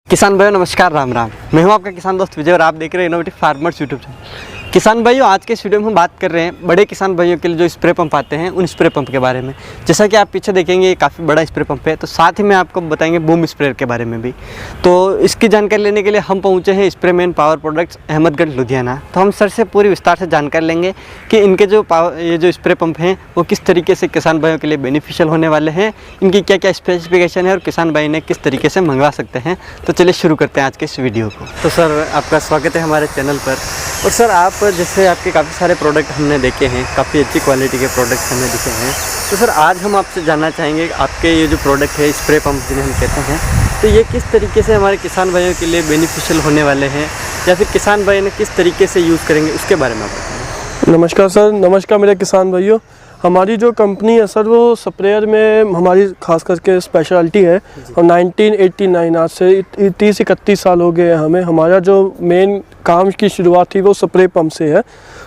किसान भाइयों नमस्कार, राम राम। मैं हूं आपका किसान दोस्त विजय और आप देख रहे हैं इनोवेटिव फार्मर्स यूट्यूब चैनल। किसान भाइयों, आज के इस वीडियो में हम बात कर रहे हैं बड़े किसान भाइयों के लिए जो स्प्रे पंप आते हैं उन स्प्रे पंप के बारे में। जैसा कि आप पीछे देखेंगे ये काफ़ी बड़ा स्प्रे पंप है, तो साथ ही में आपको बताएंगे बूम स्प्रेयर के बारे में भी। तो इसकी जानकारी लेने के लिए हम पहुँचे हैं spray man power products Ahmedgarh Ludhiana. तो हम सर से पूरी विस्तार से जानकारी लेंगे कि इनके ये जो स्प्रे पंप हैं वो किस तरीके से किसान भाइयों के लिए बेनिफिशियल होने वाले हैं, इनकी क्या क्या स्पेसिफिकेशन है और किसान भाई ने किस तरीके से मंगवा सकते हैं। तो चलिए शुरू करते हैं आज के इस वीडियो को। तो सर आपका स्वागत है हमारे चैनल पर। और सर आप जैसे आपके काफ़ी सारे प्रोडक्ट हमने देखे हैं, काफ़ी अच्छी क्वालिटी के प्रोडक्ट हमें दिखे हैं। तो सर आज हम आपसे जानना चाहेंगे आपके ये जो प्रोडक्ट है स्प्रे पंप जिन्हें हम कहते हैं, तो ये किस तरीके से हमारे किसान भाइयों के लिए बेनिफिशियल होने वाले हैं या फिर किसान भाई ने किस तरीके से यूज़ करेंगे उसके बारे में आप बताएं। नमस्कार सर, नमस्कार मेरे किसान भाइयों। हमारी जो कंपनी है सर वो स्प्रेयर में हमारी खास करके स्पेशलिटी है। और 1989 आज से 30-31 साल हो गए हैं हमें। हमारा जो मेन काम की शुरुआत थी वो स्प्रे पंप से है।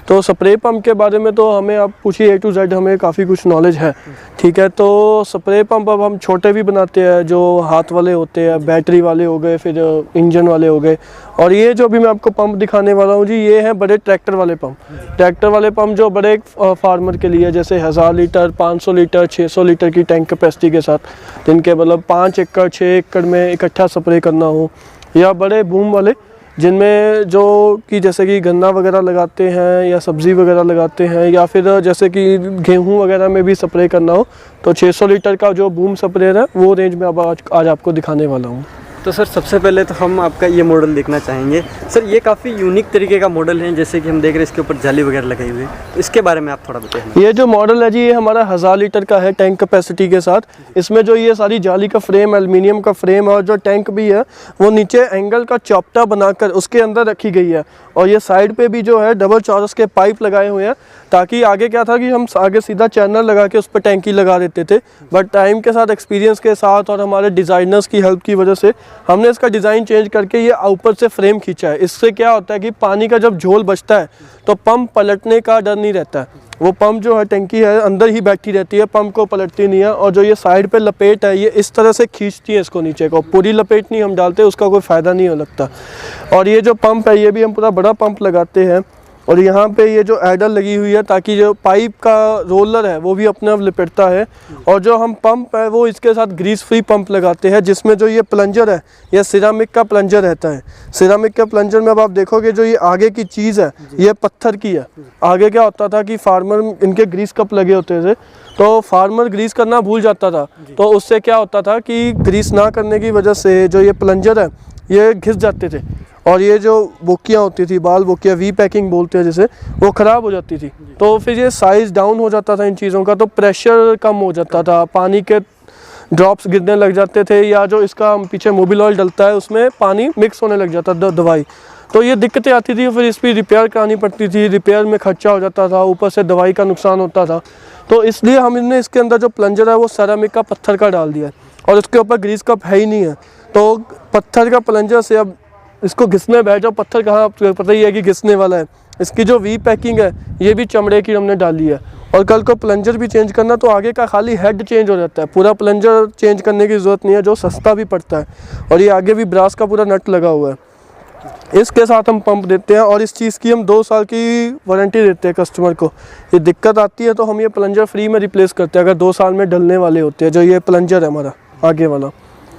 तो स्प्रे पंप के बारे में तो हमें आप पूछिए A to Z, हमें काफ़ी कुछ नॉलेज है। ठीक है, तो स्प्रे पंप अब हम छोटे भी बनाते हैं, जो हाथ वाले होते हैं, बैटरी वाले हो गए, फिर इंजन वाले हो गए। और ये जो भी मैं आपको पंप दिखाने वाला हूँ जी, ये हैं बड़े ट्रैक्टर वाले पंप। ट्रैक्टर वाले पंप जो बड़े फार्मर के लिए, जैसे 1000 लीटर, 500 लीटर, 600 लीटर की टैंक कैपेसिटी के साथ, जिनके मतलब 5 एकड़ 6 एकड़ में इकट्ठा स्प्रे करना हो, या बड़े बूम वाले जिनमें जो कि जैसे कि गन्ना वगैरह लगाते हैं या सब्ज़ी वगैरह लगाते हैं, या फिर जैसे कि गेहूं वगैरह में भी स्प्रे करना हो, तो 600 लीटर का जो बूम स्प्रेयर है वो रेंज में अब आज आपको दिखाने वाला हूँ। तो सर सबसे पहले तो हम आपका ये मॉडल देखना चाहेंगे। सर ये काफ़ी यूनिक तरीके का मॉडल है, जैसे कि हम देख रहे हैं इसके ऊपर जाली वगैरह लगाई हुई है, तो इसके बारे में आप थोड़ा बताएं। ये जो मॉडल है जी, ये हमारा 1000 लीटर का है टैंक कैपेसिटी के साथ। इसमें जो ये सारी जाली का फ्रेम, एल्युमिनियम का फ्रेम और जो टैंक भी है वो नीचे एंगल का चौपटा बनाकर उसके अंदर रखी गई है। और ये साइड पे भी जो है डबल चौरस के पाइप लगाए हुए हैं, ताकि आगे क्या था कि हम आगे सीधा चैनल लगा के उस पर टैंकी लगा देते थे। बट टाइम के साथ, एक्सपीरियंस के साथ और हमारे डिज़ाइनर्स की हेल्प की वजह से हमने इसका डिज़ाइन चेंज करके ये ऊपर से फ्रेम खींचा है। इससे क्या होता है कि पानी का जब झोल बचता है तो पंप पलटने का डर नहीं रहता है। वो पंप जो है, टंकी है, अंदर ही बैठी रहती है, पंप को पलटती नहीं है। और जो ये साइड पे लपेट है, ये इस तरह से खींचती है इसको नीचे को। पूरी लपेट नहीं हम डालते, उसका कोई फ़ायदा नहीं हो लगता। और ये जो पंप है, ये भी हम पूरा बड़ा पंप लगाते हैं। और यहाँ पे ये जो एडर लगी हुई है, ताकि जो पाइप का रोलर है वो भी अपने आप लिपटता है। और जो हम पंप है वो इसके साथ ग्रीस फ्री पंप लगाते हैं, जिसमें जो ये प्लंजर है, ये सिरामिक का प्लंजर रहता है। सिरामिक के प्लंजर में अब आप देखोगे जो ये आगे की चीज़ है ये पत्थर की है। आगे क्या होता था कि फार्मर, इनके ग्रीस कप लगे होते थे, तो फार्मर ग्रीस करना भूल जाता था। तो उससे क्या होता था कि ग्रीस ना करने की वजह से जो ये प्लंजर है ये घिस जाते थे। और ये जो बोकियाँ होती थी, बाल बोकियाँ, वी पैकिंग बोलते हैं जिसे, वो ख़राब हो जाती थी। तो फिर ये साइज़ डाउन हो जाता था इन चीज़ों का, तो प्रेशर कम हो जाता था, पानी के ड्रॉप्स गिरने लग जाते थे, या जो इसका पीछे मोबिल ऑयल डलता है उसमें पानी मिक्स होने लग जाता था, दवाई। तो ये दिक्कतें आती थी। फिर इस पर रिपेयर करानी पड़ती थी, रिपेयर में खर्चा हो जाता था, ऊपर से दवाई का नुकसान होता था। तो इसलिए हमने इसके अंदर जो प्लंजर है वो सेरामिक का पत्थर का डाल दिया है। और इसके ऊपर ग्रीस कप है ही नहीं है, तो पत्थर का प्लंजर से अब इसको घिसने बैठ जाओ, पत्थर कहाँ आपको पता ही है कि घिसने वाला है। इसकी जो वी पैकिंग है ये भी चमड़े की हमने डाली है। और कल को प्लंजर भी चेंज करना तो आगे का खाली हेड चेंज हो जाता है, पूरा प्लंजर चेंज करने की ज़रूरत नहीं है, जो सस्ता भी पड़ता है। और ये आगे भी ब्रास का पूरा नट लगा हुआ है। इसके साथ हम पंप देते हैं और इस चीज़ की हम 2 साल की वारंटी देते हैं कस्टमर को। ये दिक्कत आती है तो हम ये प्लंजर फ्री में रिप्लेस करते हैं, अगर 2 साल में डलने वाले होते हैं। जो ये प्लंजर है हमारा आगे वाला।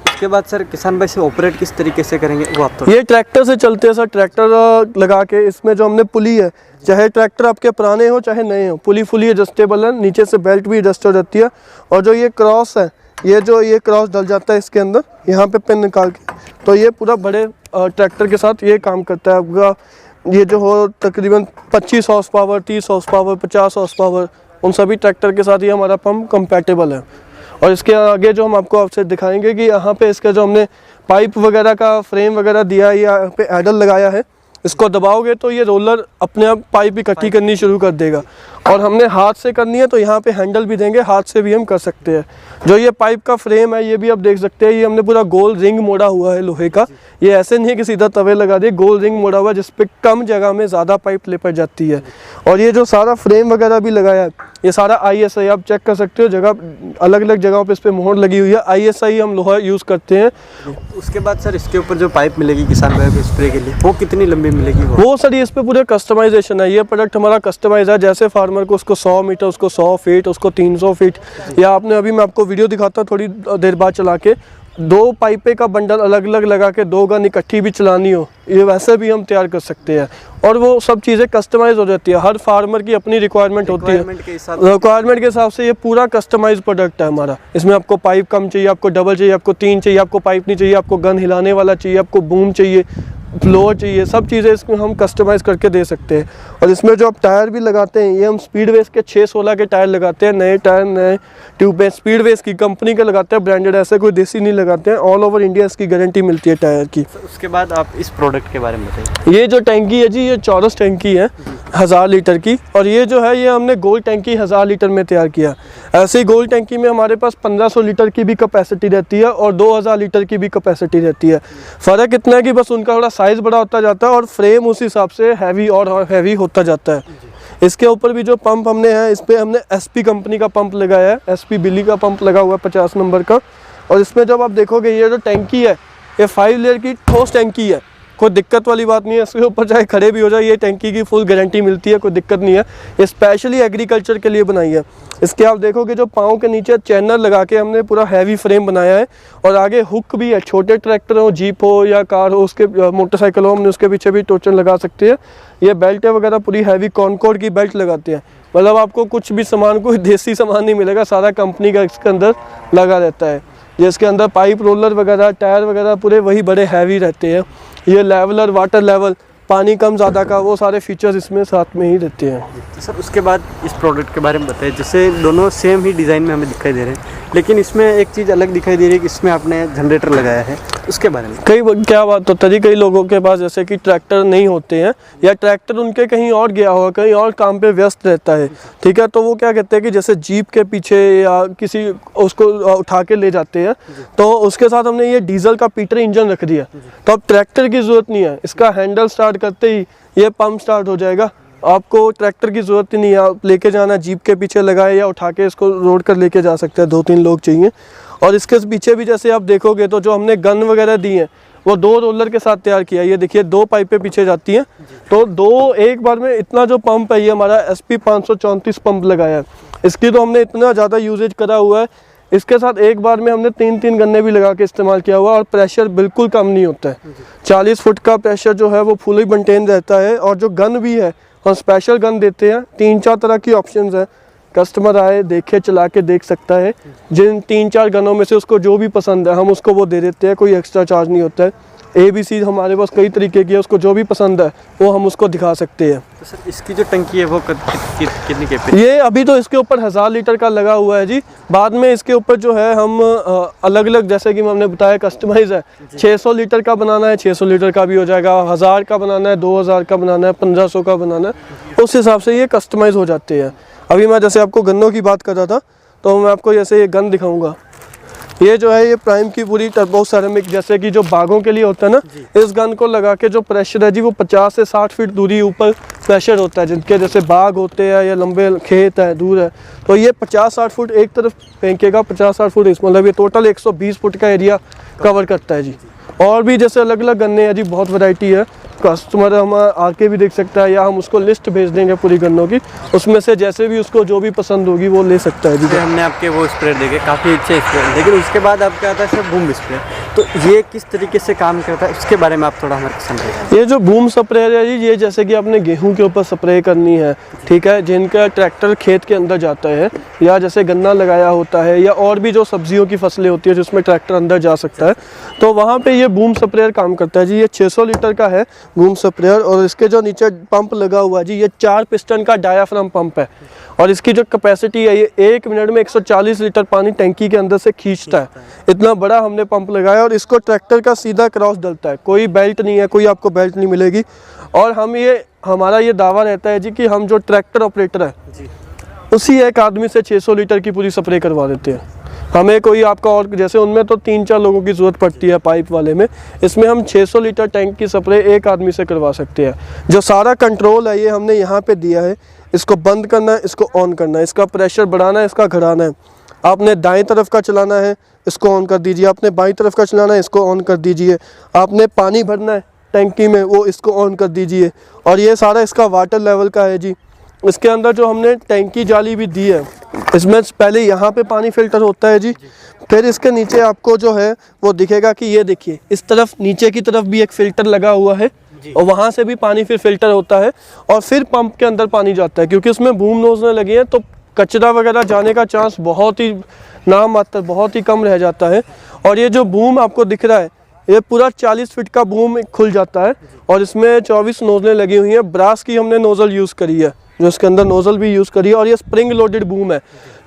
उसके बाद सर किसान भाई से ऑपरेट किस तरीके से करेंगे वो आप तो। ये ट्रैक्टर से चलते हैं सर, ट्रैक्टर लगा के इसमें जो हमने पुली है, चाहे ट्रैक्टर आपके पुराने हो चाहे नए हो, पुली फुली एडजस्टेबल है, नीचे से बेल्ट भी एडजस्ट हो जाती है। और जो ये क्रॉस है, ये क्रॉस डल जाता है इसके अंदर, यहाँ पे पिन निकाल के, तो ये पूरा बड़े ट्रैक्टर के साथ ये काम करता है आपका। ये जो हो तकरीबन 25 horse power, 30 horse power, 50 horse power, उन सभी ट्रैक्टर के साथ ये हमारा पंप कंपैटिबल है। और इसके आगे जो हम आपको आपसे दिखाएंगे कि यहाँ पे इसका जो हमने पाइप वगैरह का फ्रेम वगैरह दिया है, यहाँ पे एडर लगाया है, इसको दबाओगे तो ये रोलर अपने आप पाइप इकट्ठी करनी शुरू कर देगा। और हमने हाथ से करनी है तो यहाँ पे हैंडल भी देंगे, हाथ से भी हम कर सकते हैं। जो ये पाइप का फ्रेम है ये भी आप देख सकते हैं, ये हमने पूरा गोल रिंग मोड़ा हुआ है लोहे का, ये ऐसे नहीं है कि सीधा तवे लगा दिए, गोल रिंग मोड़ा हुआ है जिस पे कम जगह में ज़्यादा पाइप लिपट जाती है। और ये जो सारा फ्रेम वगैरह भी लगाया है ये सारा ISI आप चेक कर सकते हो, जगह अलग अलग जगहों पे इस पे मोहर लगी हुई है। ISI हम लोहा यूज़ करते हैं। उसके बाद सर इसके ऊपर जो पाइप मिलेगी किसान भाई को स्प्रे के लिए वो कितनी लंबी मिलेगी? वो सर इस पे पूरे कस्टमाइजेशन है, ये प्रोडक्ट हमारा कस्टमाइज है। जैसे फार्मर को उसको 100 मीटर, उसको 100 फीट, उसको 300 फीट, या आपने अभी मैं आपको वीडियो दिखाता हूँ थोड़ी देर बाद चला के, 2 पाइपे का बंडल अलग अलग लगा के 2 गन इकट्ठी भी चलानी हो, ये वैसे भी हम तैयार कर सकते हैं। और वो सब चीज़ें कस्टमाइज हो जाती है, हर फार्मर की अपनी रिक्वायरमेंट होती है। रिक्वायरमेंट के हिसाब से ये पूरा कस्टमाइज प्रोडक्ट है हमारा। इसमें आपको पाइप कम चाहिए, आपको डबल चाहिए, आपको 3 चाहिए, आपको पाइप नहीं चाहिए, आपको गन हिलाने वाला चाहिए, आपको बूम चाहिए, फ्लोर चाहिए, सब चीज़ें इसमें हम कस्टमाइज करके दे सकते हैं। और इसमें जो आप टायर भी लगाते हैं ये हम स्पीडवेज के 616 के टायर लगाते हैं, नए टायर, नए ट्यूब में स्पीडवेज की कंपनी के लगाते हैं, ब्रांडेड, ऐसे कोई देसी नहीं लगाते हैं। ऑल ओवर इंडिया इसकी गारंटी मिलती है टायर की। उसके बाद आप इस प्रोडक्ट के बारे में बताइए। ये जो टैंकी है जी, ये चौरस टैंकी है 1000 लीटर की, और ये जो है ये हमने गोल टैंकी 1000 लीटर में तैयार किया। ऐसे ही गोल टैंकी में हमारे पास 1500 लीटर की भी कैपेसिटी रहती है और 2000 लीटर की भी कैपेसिटी रहती है। फ़र्क इतना है कि बस उनका थोड़ा साइज़ बड़ा होता जाता है और फ्रेम उस हिसाब से हैवी और हैवी होता जाता है। इसके ऊपर भी जो पंप हमने है, इस पर हमने SP कंपनी का पंप लगाया है, SP बिली का पंप लगा हुआ है 50 नंबर का। और इसमें जब आप देखोगे ये जो टैंकी है ये 5 लेयर की ठोस टैंकी है, कोई दिक्कत वाली बात नहीं है। इसके ऊपर चाहे खड़े भी हो जाए, ये टैंकी की फुल गारंटी मिलती है, कोई दिक्कत नहीं है। ये स्पेशली एग्रीकल्चर के लिए बनाई है। इसके आप देखोगे जो पाँव के नीचे चैनल लगा के हमने पूरा हैवी फ्रेम बनाया है, और आगे हुक भी है। छोटे ट्रैक्टर हो, जीप हो या कार हो, उसके मोटरसाइकिल हो, हमने उसके पीछे भी टोचन लगा सकते हैं। ये बेल्ट वगैरह पूरी हैवी कॉनकॉर्ड की बेल्ट लगाते हैं, मतलब आपको कुछ भी सामान, कोई देसी सामान नहीं मिलेगा, सारा कंपनी का इसके अंदर लगा रहता है। जिसके अंदर पाइप रोलर वगैरह, टायर वगैरह पूरे वही बड़े हैवी रहते हैं। ये लेवलर, वाटर लेवल, पानी कम ज़्यादा का, वो सारे फीचर्स इसमें साथ में ही रहते हैं। सर उसके बाद इस प्रोडक्ट के बारे में बताइए। जैसे दोनों सेम ही डिज़ाइन में हमें दिखाई दे रहे हैं, लेकिन इसमें एक चीज़ अलग दिखाई दे रही है कि इसमें आपने जनरेटर लगाया है, उसके बारे में क्या बात होता है, कई लोगों के पास जैसे कि ट्रैक्टर नहीं होते हैं, या ट्रैक्टर उनके कहीं और गया हुआ, कहीं और काम पे व्यस्त रहता है, ठीक है, तो वो क्या कहते हैं कि जैसे जीप के पीछे या किसी उसको उठा के ले जाते हैं, तो उसके साथ हमने ये डीजल का पीटर इंजन रख दिया, तो अब ट्रैक्टर की ज़रूरत नहीं है। इसका हैंडल स्टार्ट करते ही ये पंप स्टार्ट हो जाएगा, आपको ट्रैक्टर की ज़रूरत ही नहीं है। आप लेके जाना, जीप के पीछे लगाए या उठा के इसको रोड कर लेके जा सकते हैं, 2-3 लोग चाहिए। और इसके पीछे भी जैसे आप देखोगे तो जो हमने गन वगैरह दी है वो 2 रोलर के साथ तैयार किया है। ये देखिए 2 पाइपें पीछे जाती हैं, तो 2 एक बार में इतना जो पंप है, ये हमारा SP 534 पंप लगाया है। इसकी तो हमने इतना ज़्यादा यूजेज करा हुआ है, इसके साथ एक बार में हमने 3-3 गन्ने भी लगा के इस्तेमाल किया हुआ, और प्रेशर बिल्कुल कम नहीं होता है। 40 फुट का प्रेशर जो है वो फुली मेंटेन रहता है। और जो गन भी है हम स्पेशल गन देते हैं, 3-4 तरह की ऑप्शंस है। कस्टमर आए, देखे, चला के देख सकता है, जिन 3-4 गनों में से उसको जो भी पसंद है हम उसको वो दे देते हैं, कोई एक्स्ट्रा चार्ज नहीं होता है। ABC हमारे पास कई तरीके की है, उसको जो भी पसंद है वो हम उसको दिखा सकते हैं। तो सर इसकी जो टंकी है वो कितनी कैपेसिटी? ये अभी तो इसके ऊपर 1000 लीटर का लगा हुआ है जी। बाद में इसके ऊपर जो है हम अलग अलग, जैसे कि हमने बताया कस्टमाइज है, 600 लीटर का बनाना है 600 लीटर का भी हो जाएगा, 1000 का बनाना है, 2000 का बनाना है, 1500 का बनाना है, उस हिसाब से ये कस्टमाइज हो जाते हैं। अभी मैं जैसे आपको गन्नों की बात कर रहा था, तो मैं आपको जैसे ये गन दिखाऊंगा। ये जो है ये प्राइम की पूरी टर्बो सेरेमिक, जैसे कि जो बागों के लिए होता है ना, इस गन को लगा के जो प्रेशर है जी वो 50 से 60 फीट दूरी ऊपर प्रेशर होता है, जिनके जैसे बाग होते हैं या लंबे खेत है, दूर है, तो ये 50-60 फुट एक तरफ फेंकेगा, 50-60 फुट इस, मतलब ये टोटल 120 फुट का एरिया कवर करता है जी। और भी जैसे अलग अलग गन्ने हैं जी, बहुत वैरायटी है। कस्टमर हम आके भी देख सकता है, या हम उसको लिस्ट भेज देंगे पूरी गन्नों की, उसमें से जैसे भी उसको जो भी पसंद होगी वो ले सकता है जी। हमने आपके वो स्प्रे देखे, काफ़ी अच्छे स्प्रे, लेकिन उसके बाद आपका आता है सर बूम स्प्रे, तो ये किस तरीके से काम करता है, उसके बारे में आप थोड़ा हमारे समझाइए। ये जो बूम स्प्रे है जी, ये जैसे कि आपने गेहूं के ऊपर स्प्रे करनी है, ठीक है, जिनका ट्रैक्टर खेत के अंदर जाता है, या जैसे गन्ना लगाया होता है, या और भी जो सब्जियों की फसलें होती है जिसमें ट्रैक्टर अंदर जा सकता है, तो वहाँ पे ये बूम स्प्रेयर काम करता है जी। ये 600 लीटर का है बूम स्प्रेयर, और इसके जो नीचे पंप लगा हुआ है जी, ये 4 पिस्टन का डायाफ्राम पंप है, और इसकी जो कैपेसिटी है ये 1 मिनट में 140 लीटर पानी टैंकी के अंदर से खींचता है। इतना बड़ा हमने पंप लगाया, और इसको ट्रैक्टर का सीधा क्रॉस डलता है, कोई बेल्ट नहीं है, कोई आपको बेल्ट नहीं मिलेगी। और हमारा ये दावा रहता है जी कि हम जो ट्रैक्टर ऑपरेटर है उसी एक आदमी से 600 लीटर की पूरी स्प्रे करवा देते हैं। हमें कोई आपका और जैसे उनमें तो 3-4 लोगों की ज़रूरत पड़ती है पाइप वाले में, इसमें हम 600 लीटर टैंक की स्प्रे एक आदमी से करवा सकते हैं। जो सारा कंट्रोल है ये हमने यहाँ पे दिया है, इसको बंद करना है, इसको ऑन करना है, इसका प्रेशर बढ़ाना है, इसका घटाना है। आपने दाएं तरफ का चलाना है, इसको ऑन कर दीजिए, आपने बाईं तरफ का चलाना है, इसको ऑन कर दीजिए, आपने पानी भरना है टैंकी में वो इसको ऑन कर दीजिए। और ये सारा इसका वाटर लेवल का है जी। इसके अंदर जो हमने टैंकी जाली भी दी है, इसमें पहले यहाँ पे पानी फिल्टर होता है जी, फिर इसके नीचे आपको जो है वो दिखेगा कि ये देखिए इस तरफ नीचे की तरफ भी एक फ़िल्टर लगा हुआ है और वहाँ से भी पानी फिर फिल्टर होता है और फिर पंप के अंदर पानी जाता है। क्योंकि उसमें बूम नोजलें लगी हैं तो कचरा वगैरह जाने का चांस बहुत ही नामात्र, बहुत ही कम रह जाता है। और ये जो बूम आपको दिख रहा है ये पूरा 40 फीट का बूम खुल जाता है और इसमें 24 नोजलें लगी हुई हैं। ब्रास की हमने नोज़ल यूज़ करी है, जो इसके अंदर नोज़ल भी यूज़ करी है। और ये स्प्रिंग लोडेड बूम है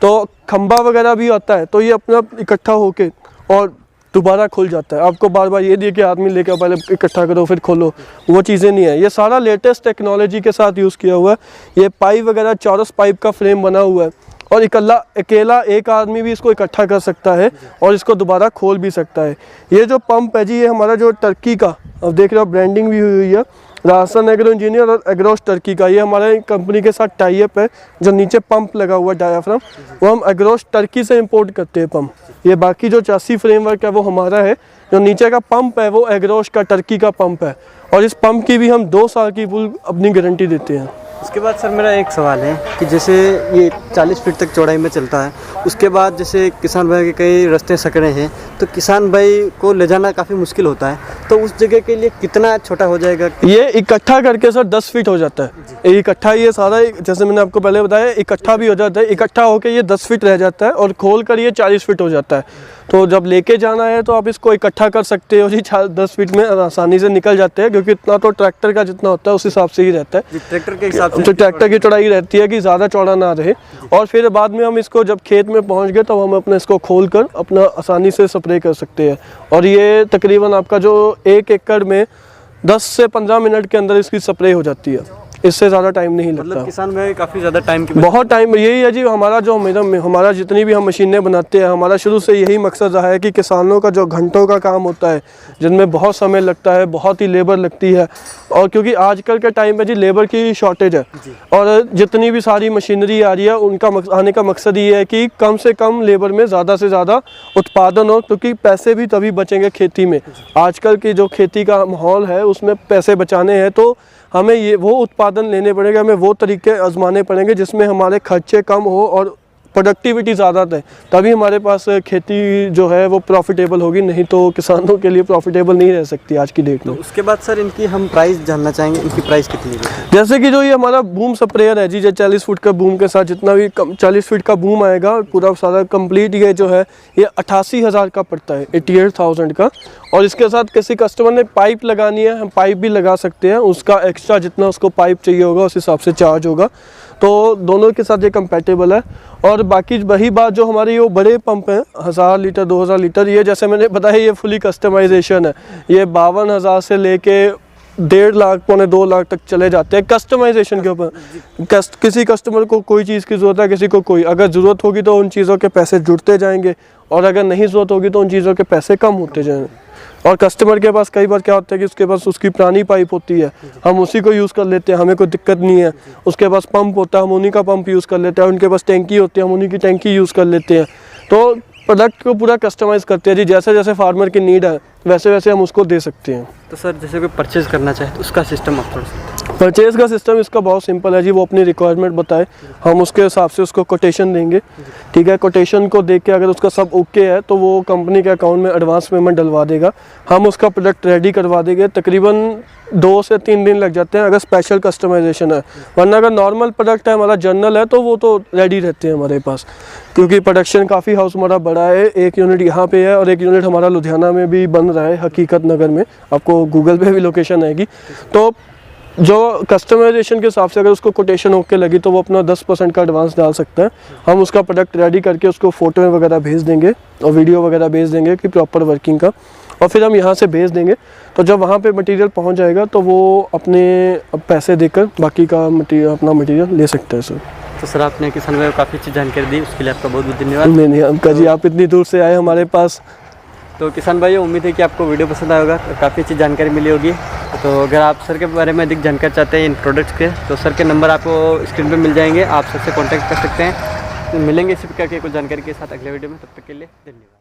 तो खंबा वगैरह भी आता है तो ये अपना इकट्ठा होके और दोबारा खुल जाता है। आपको बार बार ये दिए कि आदमी लेकर पहले इकट्ठा करो फिर खोलो, वो चीज़ें नहीं है। ये सारा लेटेस्ट टेक्नोलॉजी के साथ यूज़ किया हुआ है। ये पाइप वगैरह चौरस पाइप का फ्रेम बना हुआ है और अकेला एक आदमी भी इसको इकट्ठा कर सकता है और इसको दोबारा खोल भी सकता है। ये जो पंप है जी, ये हमारा जो टर्की का, अब देख रहे हो ब्रांडिंग भी हुई है, राजस्थान एग्रो इंजीनियर और एग्रोस टर्की का, ये हमारे कंपनी के साथ टाई अप है। जो नीचे पंप लगा हुआ है डायाफ्राम, वो हम एग्रोस टर्की से इंपोर्ट करते हैं पंप। ये बाकी जो चासी फ्रेमवर्क है वो हमारा है, जो नीचे का पंप है वो एग्रोस का टर्की का पंप है। और इस पंप की भी हम 2 साल की फुल अपनी गारंटी देते हैं। उसके बाद सर मेरा एक सवाल है कि जैसे ये 40 फीट तक चौड़ाई में चलता है, उसके बाद जैसे किसान भाई के कई रास्ते सकड़े हैं तो किसान भाई को ले जाना काफ़ी मुश्किल होता है, तो उस जगह के लिए कितना छोटा हो जाएगा? ये इकट्ठा करके सर 10 फीट हो जाता है इकट्ठा। ये सारा जैसे मैंने आपको पहले बताया इकट्ठा भी हो जाता है, इकट्ठा होकर ये 10 फीट रह जाता है और खोल कर ये 40 फीट हो जाता है। तो जब लेके जाना है तो आप इसको इकट्ठा कर सकते हो जी, 10 फीट में आसानी से निकल जाते हैं। क्योंकि इतना तो ट्रैक्टर का जितना होता है उस हिसाब से ही रहता है, ट्रैक्टर के हिसाब से तो ट्रैक्टर की चौड़ाई रहती है कि ज़्यादा चौड़ा ना रहे। और फिर बाद में हम इसको जब खेत में पहुंच गए तो हम अपने इसको खोल कर अपना आसानी से स्प्रे कर सकते हैं। और ये तकरीबन आपका जो 1 एकड़ में 10 से 15 मिनट के अंदर इसकी स्प्रे हो जाती है, इससे ज़्यादा टाइम नहीं लगता। मतलब किसान भाई काफ़ी ज़्यादा टाइम की बहुत टाइम यही है जी। हमारा जितनी भी हम मशीनें बनाते हैं, हमारा शुरू से यही मकसद रहा है कि किसानों का जो घंटों का काम होता है, जिनमें बहुत समय लगता है, बहुत ही लेबर लगती है, और क्योंकि आजकल के टाइम में जी लेबर की शॉर्टेज है और जितनी भी सारी मशीनरी आ रही है उनका आने का मकसद ये है कि कम से कम लेबर में ज़्यादा से ज़्यादा उत्पादन हो, क्योंकि पैसे भी तभी बचेंगे खेती में। आजकल की जो खेती का माहौल है उसमें पैसे बचाने हैं तो हमें ये वो उत्पादन लेने पड़ेंगे, हमें वो तरीके आजमाने पड़ेंगे जिसमें हमारे खर्चे कम हो और प्रोडक्टिविटी ज़्यादा है, तभी हमारे पास खेती जो है वो प्रॉफिटेबल होगी। नहीं तो किसानों के लिए प्रॉफिटेबल नहीं रह सकती आज की डेट में। तो उसके बाद सर इनकी हम प्राइस जानना चाहेंगे, इनकी प्राइस कितनी है? जैसे कि जो ये हमारा बूम स्प्रेयर है जी, जो 40 फुट का बूम के साथ जितना भी 40 फीट का बूम आएगा पूरा सारा कंप्लीट, ये जो है ये 88,000 का पड़ता है, 88,000 का। और इसके साथ किसी कस्टमर ने पाइप लगानी है, हम पाइप भी लगा सकते हैं, उसका एक्स्ट्रा जितना उसको पाइप चाहिए होगा उस हिसाब से चार्ज होगा। तो दोनों के साथ ये कंपैटिबल है। और बाकी वही बात जो हमारे ये बड़े पंप हैं 1000 लीटर 2000 लीटर, ये जैसे मैंने बताया ये फुली कस्टमाइजेशन है। ये 52,000 से लेके 1.5 लाख पौने 2 लाख तक चले जाते हैं कस्टमाइजेशन के ऊपर। किसी कस्टमर को कोई चीज़ की ज़रूरत है, किसी को कोई, अगर ज़रूरत होगी तो उन चीज़ों के पैसे जुड़ते जाएंगे और अगर नहीं ज़रूरत होगी तो उन चीज़ों के पैसे कम होते जाएंगे। और कस्टमर के पास कई बार क्या होता है कि उसके पास उसकी पुरानी पाइप होती है, हम उसी को यूज़ कर लेते हैं, हमें कोई दिक्कत नहीं है। उसके पास पंप होता है, हम उन्हीं का पंप यूज़ कर लेते हैं। उनके पास टैंकी होती है, हम उन्हीं की टैंकी यूज़ कर लेते हैं। तो प्रोडक्ट को पूरा कस्टमाइज़ करते हैं जी, जैसे जैसे फार्मर की नीड है वैसे वैसे हम उसको दे सकते हैं। तो सर जैसे कोई परचेज़ करना चाहे तो उसका सिस्टम आप थोड़ा सा। परचेज़ का सिस्टम इसका बहुत सिंपल है जी, वो अपनी रिक्वायरमेंट बताए, हम उसके हिसाब से उसको कोटेशन देंगे। ठीक है, कोटेशन को देख के अगर उसका सब ओके है तो वो कंपनी के अकाउंट में एडवांस पेमेंट डलवा देगा, हम उसका प्रोडक्ट रेडी करवा देंगे। तकरीबन 2 से 3 दिन लग जाते हैं अगर स्पेशल कस्टमाइजेशन है, वरना अगर नॉर्मल प्रोडक्ट है हमारा जनरल है तो वो तो रेडी रहते हैं हमारे पास। क्योंकि प्रोडक्शन काफ़ी हाउस हमारा बड़ा है, 1 यूनिट यहाँ पे है और 1 यूनिट हमारा लुधियाना में भी बन रहा है, हकीकत नगर में, आपको गूगल पे भी लोकेशन आएगी। तो जो कस्टमाइजेशन के हिसाब से अगर उसको कोटेशन ओके लगी तो वो अपना 10% का एडवांस डाल सकता है। हम उसका प्रोडक्ट रेडी करके उसको फ़ोटो वगैरह भेज देंगे और वीडियो वगैरह भेज देंगे कि प्रॉपर वर्किंग का, और फिर हम यहाँ से भेज देंगे। तो जब वहाँ पे मटेरियल पहुँच जाएगा तो वो अपने पैसे देकर बाकी का अपना मटेरियल ले सकता है सर। तो सर आपने किसान भाई को काफ़ी अच्छी जानकारी दी, उसके लिए आपका बहुत बहुत धन्यवाद। नहीं अंकल जी, आप इतनी दूर से आए हमारे पास। तो किसान भाइयों, उम्मीद है कि आपको वीडियो पसंद आया होगा, काफ़ी अच्छी जानकारी मिली होगी। तो अगर आप सर के बारे में अधिक जानकारी चाहते हैं इन प्रोडक्ट्स के, तो सर के नंबर आपको स्क्रीन पे मिल जाएंगे, आप सर से कांटेक्ट कर सकते हैं। तो मिलेंगे इसी प्रकार की कुछ जानकारी के साथ अगले वीडियो में, तब तक के लिए धन्यवाद।